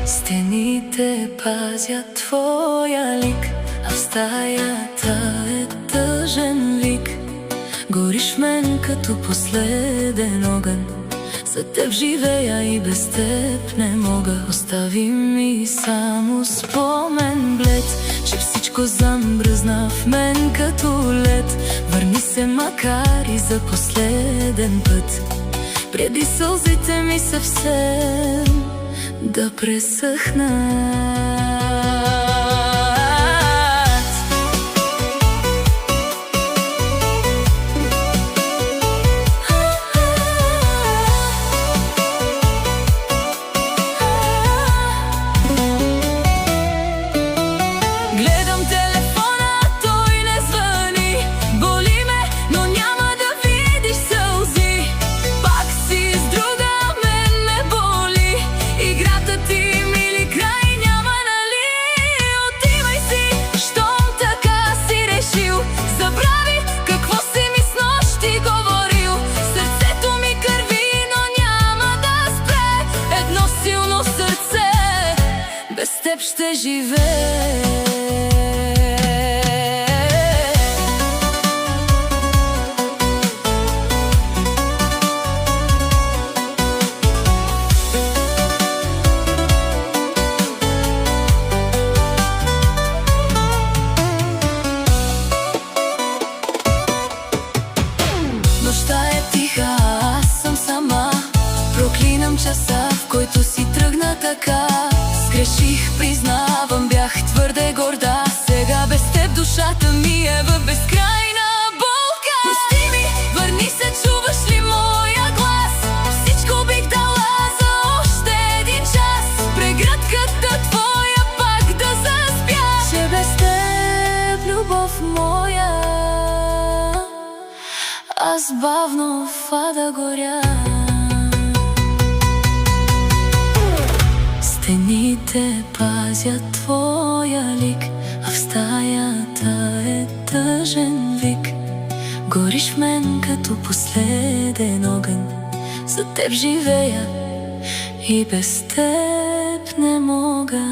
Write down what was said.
Стените пазят твоя лик, а в стаята е тъжен вик. Гориш в мен като последен огън, за теб живея и без теб не мога. Остави ми само спомен блед, че всичко замръзна в мен като лед. Върни се макар и за последен път, преди сълзите ми съвсем да пресъхнат. Гледам телефона, той не звъни. Боли ме, но няма да видиш сълзи. Пак си с друга, мен ме боли. Играта ти, мили, край няма, нали? Отивай си, щом така си решил. Забрави какво си ми с нощи говорил. Сърцето ми кърви, но няма да спре. Едно силно сърце без теб ще живее. Нощта е тиха, аз съм сама. Проклинам часа, в който си тръгна така. Сгреших, признавам, бях твърде горда. Сега без теб душата ми е в безкрайна болка. Пусти ми, върни се, чуваш ли моя глас? Всичко бих дала за още един час. Прегръдката твоя пак да заспя. Че без теб, любов моя, аз бавно в ада горя. Стените пазят твоя лик, а в стаята е тъжен вик. Гориш в мен като последен огън, за теб живея и без теб не мога.